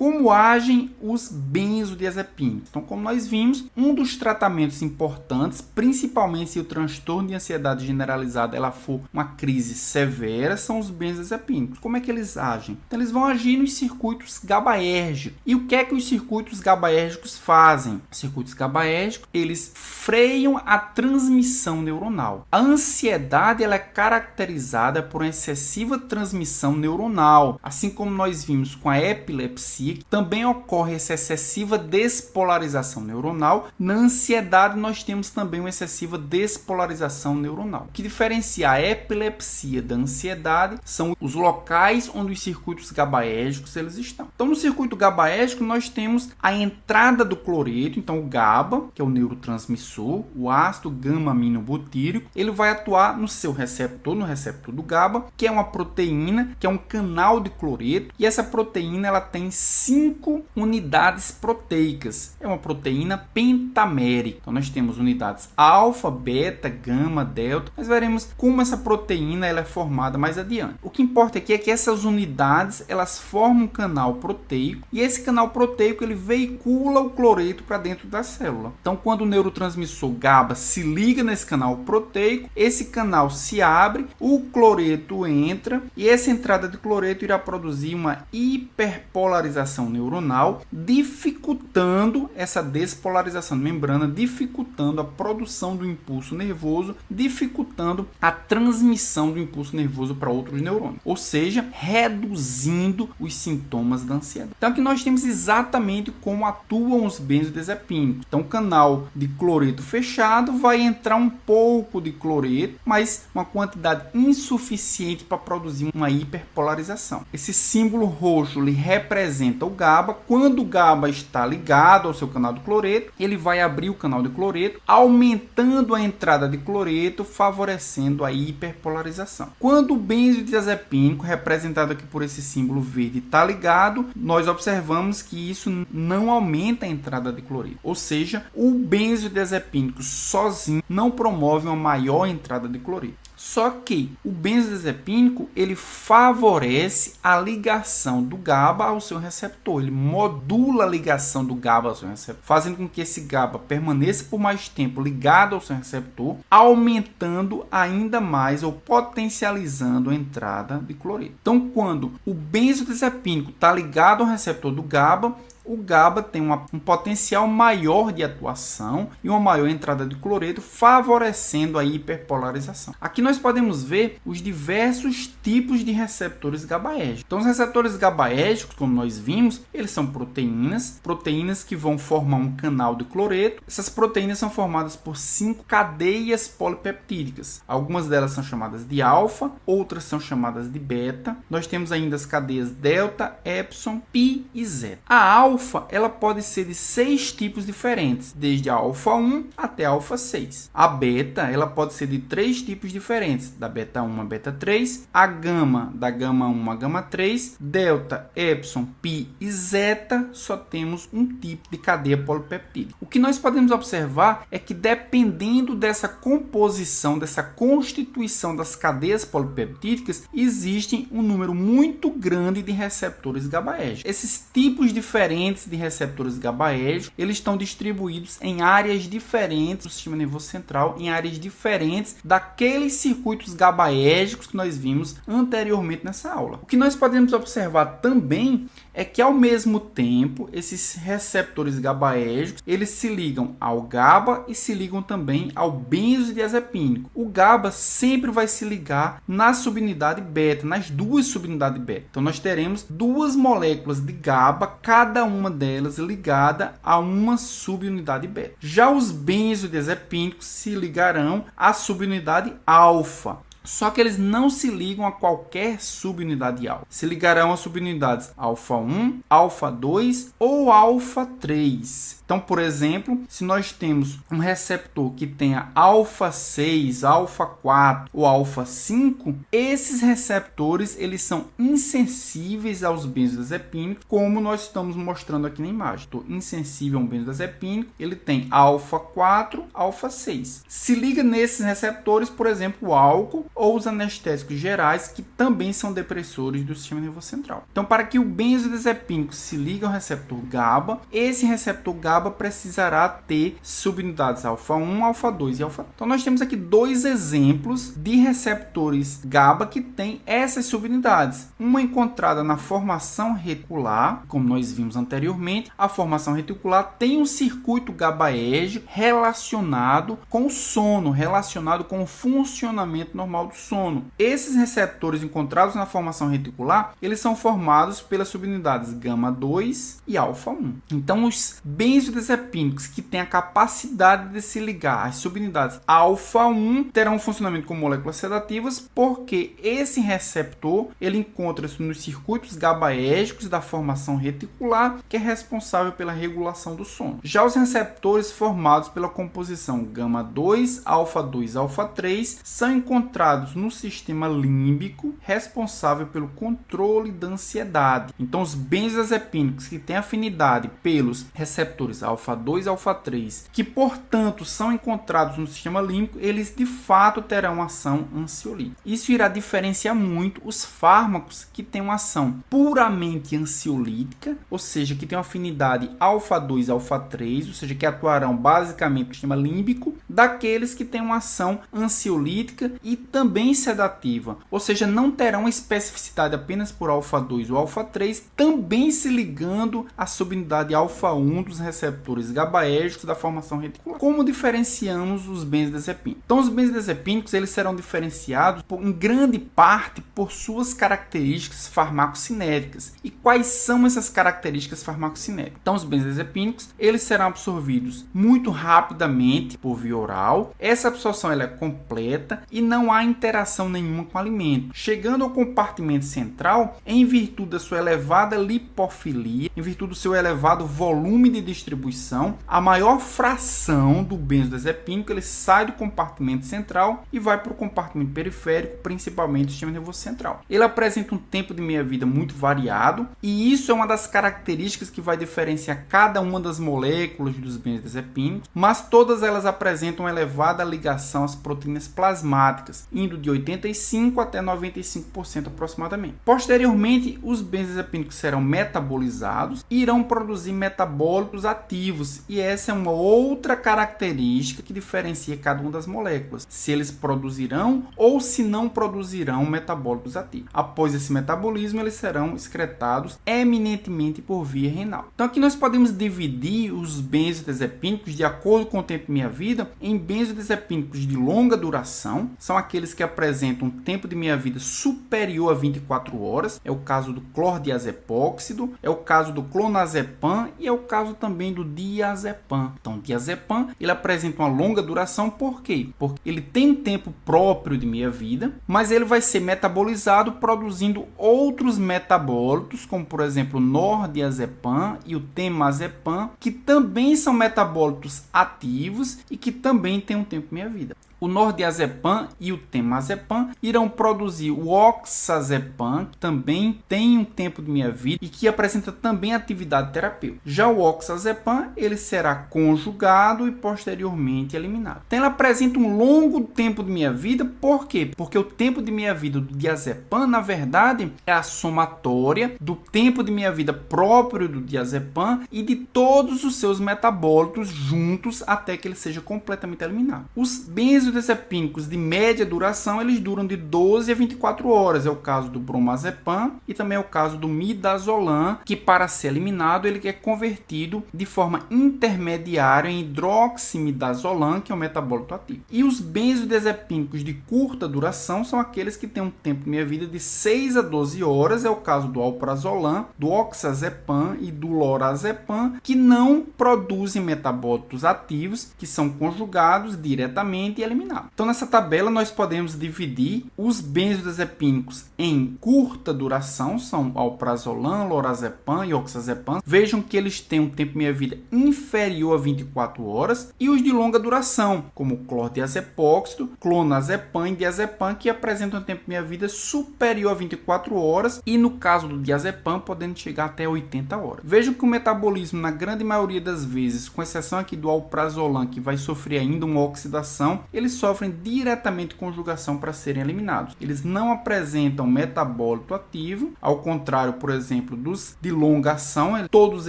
Como agem os benzodiazepínicos? Então, como nós vimos, um dos tratamentos importantes, principalmente se o transtorno de ansiedade generalizada ela for uma crise severa, são os benzodiazepínicos. Como é que eles agem? Então, eles vão agir nos circuitos GABAérgicos. E o que é que os circuitos GABAérgicos fazem? Os circuitos GABAérgicos, eles freiam a transmissão neuronal. A ansiedade ela é caracterizada por uma excessiva transmissão neuronal, assim como nós vimos com a epilepsia, que também ocorre essa excessiva despolarização neuronal. Na ansiedade nós temos também uma excessiva despolarização neuronal. O que diferencia a epilepsia da ansiedade são os locais onde os circuitos GABAérgicos eles estão. Então, no circuito GABAérgico nós temos a entrada do cloreto, então o GABA, que é o neurotransmissor, o ácido gama-aminobutírico, ele vai atuar no seu receptor, no receptor do GABA, que é uma proteína, que é um canal de cloreto, e essa proteína ela tem 5 unidades proteicas. É uma proteína pentamérica. Então nós temos unidades alfa, beta, gama, delta. Nós veremos como essa proteína ela é formada mais adiante. O que importa aqui é que essas unidades elas formam um canal proteico, e esse canal proteico ele veicula o cloreto para dentro da célula. Então quando o neurotransmissor GABA se liga nesse canal proteico, esse canal se abre, o cloreto entra, e essa entrada de cloreto irá produzir uma hiperpolarização neuronal, dificultando essa despolarização de membrana, dificultando a produção do impulso nervoso, dificultando a transmissão do impulso nervoso para outros neurônios, ou seja, reduzindo os sintomas da ansiedade. Então aqui nós temos exatamente como atuam os benzodiazepínicos. Então o canal de cloreto fechado vai entrar um pouco de cloreto, mas uma quantidade insuficiente para produzir uma hiperpolarização. Esse símbolo roxo ele representa o GABA. Quando o GABA está ligado ao seu canal de cloreto, ele vai abrir o canal de cloreto, aumentando a entrada de cloreto, favorecendo a hiperpolarização. Quando o benzodiazepínico, representado aqui por esse símbolo verde, está ligado, nós observamos que isso não aumenta a entrada de cloreto. Ou seja, o benzodiazepínico sozinho não promove uma maior entrada de cloreto. Só que o benzodiazepínico ele favorece a ligação do GABA ao seu receptor, ele modula a ligação do GABA ao seu receptor, fazendo com que esse GABA permaneça por mais tempo ligado ao seu receptor, aumentando ainda mais ou potencializando a entrada de cloreto. Então, quando o benzodiazepínico está ligado ao receptor do GABA, o GABA tem um potencial maior de atuação e uma maior entrada de cloreto, favorecendo a hiperpolarização. Aqui nós podemos ver os diversos tipos de receptores GABAérgicos. Então, os receptores GABAérgicos, como nós vimos, eles são proteínas que vão formar um canal de cloreto. Essas proteínas são formadas por 5 cadeias polipeptídicas. Algumas delas são chamadas de alfa, outras são chamadas de beta. Nós temos ainda as cadeias delta, epsilon, pi e zeta. A alfa ela pode ser de 6 tipos diferentes, desde a alfa 1 até a alfa 6. A beta ela pode ser de 3 tipos diferentes, da beta 1 a beta 3, a gama da gama 1 a gama 3, delta, epsilon, pi e zeta só temos um tipo de cadeia polipeptídica. O que nós podemos observar é que dependendo dessa composição, dessa constituição das cadeias polipeptídicas, existem um número muito grande de receptores GABAérgicos. Esses tipos diferentes de receptores GABAérgicos, eles estão distribuídos em áreas diferentes do sistema nervoso central, em áreas diferentes daqueles circuitos GABAérgicos que nós vimos anteriormente nessa aula. O que nós podemos observar também é que, ao mesmo tempo, esses receptores GABAérgicos, eles se ligam ao GABA e se ligam também ao benzodiazepínico. O GABA sempre vai se ligar na subunidade beta, nas duas subunidades beta. Então, nós teremos duas moléculas de GABA, cada uma delas ligada a uma subunidade beta. Já os benzodiazepínicos se ligarão à subunidade alfa. Só que eles não se ligam a qualquer subunidade alfa. Se ligarão a subunidades alfa 1, alfa 2 ou alfa 3. Então, por exemplo, se nós temos um receptor que tenha alfa 6, alfa 4 ou alfa 5, esses receptores eles são insensíveis aos benzodiazepínicos, como nós estamos mostrando aqui na imagem. Estou insensível a um benzodiazepínico, ele tem alfa 4, alfa 6. Se liga nesses receptores, por exemplo, o álcool, ou os anestésicos gerais, que também são depressores do sistema nervoso central. Então, para que o benzodiazepínico se ligue ao receptor GABA, esse receptor GABA precisará ter subunidades alfa-1, alfa-2 e alfa-3. Então, nós temos aqui dois exemplos de receptores GABA que têm essas subunidades. Uma encontrada na formação reticular, como nós vimos anteriormente. A formação reticular tem um circuito GABAérgico relacionado com o sono, relacionado com o funcionamento normal do sono. Esses receptores encontrados na formação reticular, eles são formados pelas subunidades gama-2 e alfa-1. Então, os benzodiazepínicos que têm a capacidade de se ligar às subunidades alfa-1 terão um funcionamento com moléculas sedativas, porque esse receptor ele encontra-se nos circuitos GABAérgicos da formação reticular, que é responsável pela regulação do sono. Já os receptores formados pela composição gama-2, alfa-2, alfa-3 são encontrados no sistema límbico, responsável pelo controle da ansiedade. Então, os benzodiazepínicos que têm afinidade pelos receptores alfa-2 e alfa-3, que portanto são encontrados no sistema límbico, eles de fato terão ação ansiolítica. Isso irá diferenciar muito os fármacos que têm uma ação puramente ansiolítica, ou seja, que têm uma afinidade alfa-2 alfa-3, ou seja, que atuarão basicamente no sistema límbico, daqueles que têm uma ação ansiolítica e também sedativa, ou seja, não terão especificidade apenas por alfa-2 ou alfa-3, também se ligando à subunidade alfa-1 dos receptores GABAérgicos da formação reticular. Como diferenciamos os benzodiazepínicos? Então, os benzodiazepínicos eles serão diferenciados em grande parte por suas características farmacocinéticas. E quais são essas características farmacocinéticas? Então, os benzodiazepínicos eles serão absorvidos muito rapidamente por via oral. Essa absorção ela é completa e não há interação nenhuma com o alimento. Chegando ao compartimento central, em virtude da sua elevada lipofilia, em virtude do seu elevado volume de distribuição, a maior fração do benzodiazepínico ele sai do compartimento central e vai para o compartimento periférico, principalmente do sistema nervoso central. Ele apresenta um tempo de meia-vida muito variado e isso é uma das características que vai diferenciar cada uma das moléculas dos benzodiazepínicos, mas todas elas apresentam uma elevada ligação às proteínas plasmáticas, indo de 85% até 95% aproximadamente. Posteriormente, os benzodiazepínicos serão metabolizados e irão produzir metabólitos ativos, e essa é uma outra característica que diferencia cada uma das moléculas, se eles produzirão ou se não produzirão metabólitos ativos. Após esse metabolismo, eles serão excretados eminentemente por via renal. Então aqui nós podemos dividir os benzodiazepínicos de acordo com o tempo de meia-vida em benzodiazepínicos de longa duração, são aqueles que apresentam um tempo de meia-vida superior a 24 horas, é o caso do clordiazepóxido, é o caso do clonazepam e é o caso também do diazepam. Então, o diazepam ele apresenta uma longa duração, por quê? Porque ele tem um tempo próprio de meia-vida, mas ele vai ser metabolizado produzindo outros metabólitos, como por exemplo o nordiazepam e o temazepam, que também são metabólitos ativos e que também têm um tempo de meia-vida. O nordiazepam e o temazepam irão produzir o oxazepam, que também tem um tempo de meia-vida e que apresenta também atividade terapêutica. Já o oxazepam, ele será conjugado e posteriormente eliminado. Então, ele apresenta um longo tempo de meia-vida, por quê? Porque o tempo de meia-vida do diazepam, na verdade, é a somatória do tempo de meia-vida próprio do diazepam e de todos os seus metabólitos juntos até que ele seja completamente eliminado. Os benzodiazepínicos de média duração, eles duram de 12 a 24 horas. É o caso do bromazepam e também é o caso do midazolam, que para ser eliminado ele é convertido de forma intermediária em hidroximidazolam, que é um metabólito ativo. E os benzodiazepínicos de curta duração são aqueles que têm um tempo de meia-vida de 6 a 12 horas. É o caso do alprazolam, do oxazepam e do lorazepam, que não produzem metabólitos ativos, que são conjugados diretamente e eliminados. Então, nessa tabela, nós podemos dividir os benzodiazepínicos em curta duração, são alprazolam, lorazepam e oxazepam. Vejam que eles têm um tempo de meia-vida inferior a 24 horas, e os de longa duração, como clordiazepóxido, clonazepam e diazepam, que apresentam um tempo de meia-vida superior a 24 horas, e no caso do diazepam, podendo chegar até 80 horas. Vejam que o metabolismo, na grande maioria das vezes, com exceção aqui do alprazolam, que vai sofrer ainda uma oxidação, ele eles sofrem diretamente conjugação para serem eliminados. Eles não apresentam metabólito ativo, ao contrário, por exemplo, dos de longa ação. Todos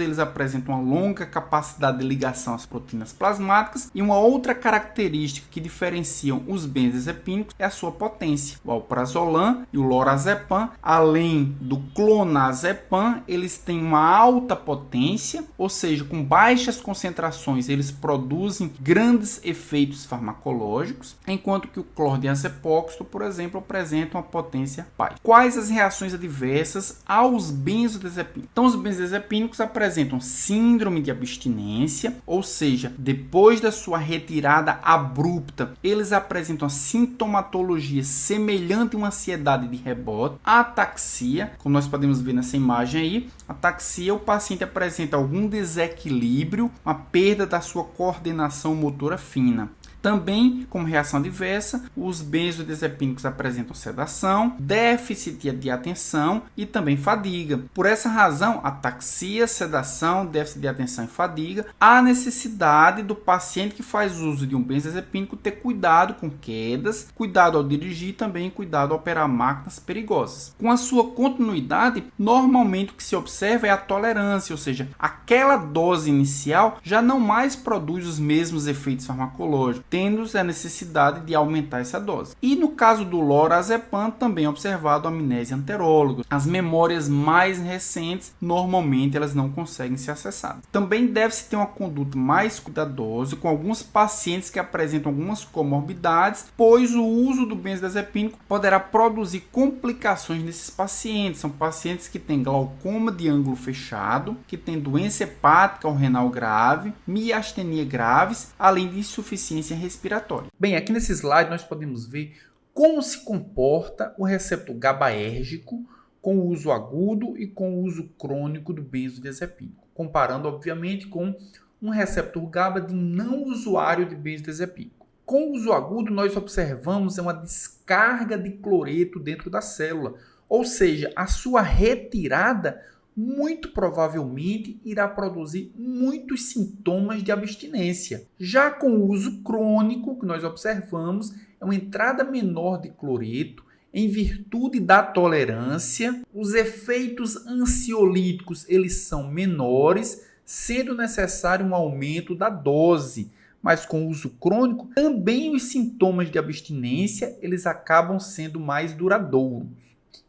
eles apresentam uma longa capacidade de ligação às proteínas plasmáticas, e uma outra característica que diferenciam os benzodiazepínicos é a sua potência. O alprazolam e o lorazepam, além do clonazepam, eles têm uma alta potência, ou seja, com baixas concentrações eles produzem grandes efeitos farmacológicos, enquanto que o clordiazepóxito, por exemplo, apresenta uma potência baixa. Quais as reações adversas aos benzodiazepínicos? Então, os benzodiazepínicos apresentam síndrome de abstinência, ou seja, depois da sua retirada abrupta, eles apresentam sintomatologia semelhante a uma ansiedade de rebote, ataxia, como nós podemos ver nessa imagem aí. Ataxia, o paciente apresenta algum desequilíbrio, uma perda da sua coordenação motora fina. Também, como reação adversa, os benzodiazepínicos apresentam sedação, déficit de atenção e também fadiga. Por essa razão, ataxia, sedação, déficit de atenção e fadiga, há necessidade do paciente que faz uso de um benzodiazepínico ter cuidado com quedas, cuidado ao dirigir e também cuidado ao operar máquinas perigosas. Com a sua continuidade, normalmente o que se observa é a tolerância, ou seja, aquela dose inicial já não mais produz os mesmos efeitos farmacológicos, tendo a necessidade de aumentar essa dose. E no caso do lorazepam, também observado a amnésia anteróloga. As memórias mais recentes, normalmente, elas não conseguem ser acessadas. Também deve-se ter uma conduta mais cuidadosa com alguns pacientes que apresentam algumas comorbidades, pois o uso do benzodiazepínico poderá produzir complicações nesses pacientes. São pacientes que têm glaucoma de ângulo fechado, que têm doença hepática ou renal grave, miastenia graves, além de insuficiência respiratória. Bem, aqui nesse slide nós podemos ver como se comporta o receptor GABAérgico com o uso agudo e com o uso crônico do benzodiazepínico, comparando, obviamente, com um receptor GABA de não usuário de benzodiazepínico. Com o uso agudo, nós observamos uma descarga de cloreto dentro da célula, ou seja, a sua retirada muito provavelmente irá produzir muitos sintomas de abstinência. Já com o uso crônico, que nós observamos, é uma entrada menor de cloreto, em virtude da tolerância, os efeitos ansiolíticos eles são menores, sendo necessário um aumento da dose. Mas com o uso crônico, também os sintomas de abstinência eles acabam sendo mais duradouros.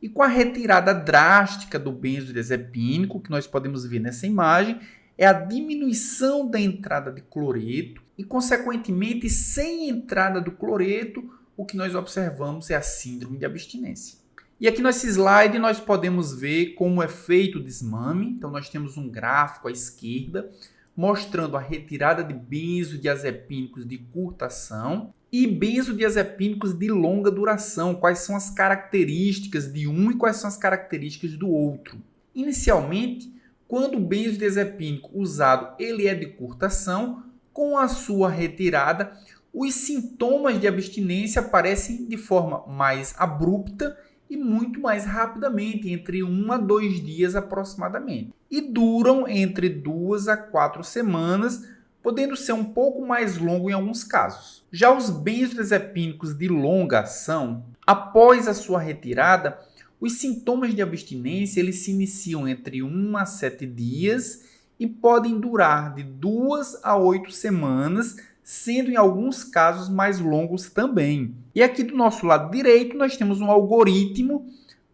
E com a retirada drástica do benzodiazepínico, que nós podemos ver nessa imagem, é a diminuição da entrada de cloreto e, consequentemente, sem entrada do cloreto, o que nós observamos é a síndrome de abstinência. E aqui nesse slide nós podemos ver como é feito o desmame. Então nós temos um gráfico à esquerda mostrando a retirada de benzodiazepínicos de curta ação e benzodiazepínicos de longa duração, quais são as características de um e quais são as características do outro. Inicialmente, quando o benzodiazepínico usado ele é de curta ação, com a sua retirada, os sintomas de abstinência aparecem de forma mais abrupta e muito mais rapidamente, entre 1 a 2 dias aproximadamente, e duram entre 2 a 4 semanas, podendo ser um pouco mais longo em alguns casos. Já os benzodiazepínicos de longa ação, após a sua retirada, os sintomas de abstinência eles se iniciam entre 1 a 7 dias e podem durar de 2 a 8 semanas, sendo em alguns casos mais longos também. E aqui do nosso lado direito nós temos um algoritmo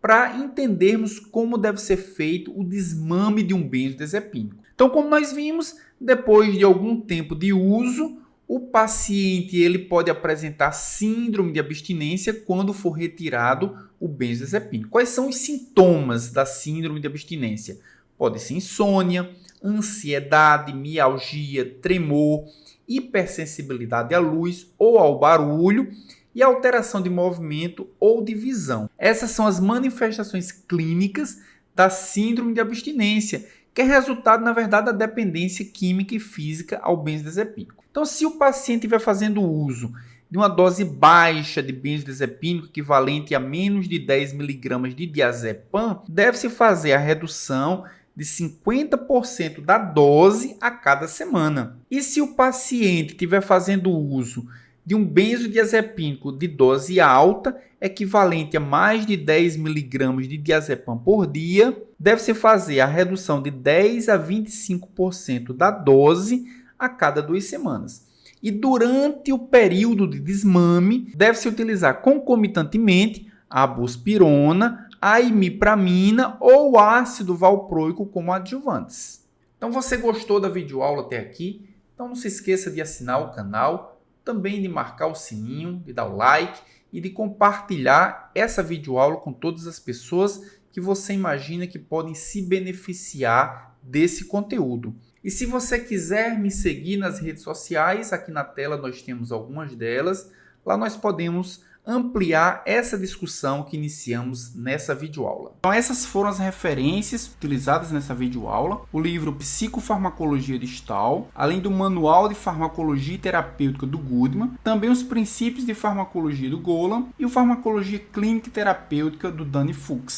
para entendermos como deve ser feito o desmame de um benzodiazepínico. Então, como nós vimos, depois de algum tempo de uso, o paciente ele pode apresentar síndrome de abstinência quando for retirado o benzodiazepínico. Quais são os sintomas da síndrome de abstinência? Pode ser insônia, ansiedade, mialgia, tremor, hipersensibilidade à luz ou ao barulho e alteração de movimento ou de visão. Essas são as manifestações clínicas da síndrome de abstinência, que é resultado, na verdade, da dependência química e física ao benzodiazepínico. Então, se o paciente estiver fazendo uso de uma dose baixa de benzodiazepínico, equivalente a menos de 10 mg de diazepam, deve-se fazer a redução de 50% da dose a cada semana. E se o paciente estiver fazendo uso de um benzodiazepínico de dose alta, equivalente a mais de 10 mg de diazepam por dia, deve-se fazer a redução de 10 a 25% da dose a cada 2 semanas. E durante o período de desmame, deve-se utilizar concomitantemente a buspirona, a imipramina ou ácido valproico como adjuvantes. Então você gostou da videoaula até aqui? Então não se esqueça de assinar o canal, também de marcar o sininho, de dar o like e de compartilhar essa videoaula com todas as pessoas que você imagina que podem se beneficiar desse conteúdo. E se você quiser me seguir nas redes sociais, aqui na tela nós temos algumas delas, lá nós podemos ampliar essa discussão que iniciamos nessa videoaula. Então essas foram as referências utilizadas nessa videoaula, o livro Psicofarmacologia de Stahl, além do Manual de Farmacologia Terapêutica do Goodman, também os Princípios de Farmacologia do Golan e o Farmacologia Clínica e Terapêutica do Danny Fuchs.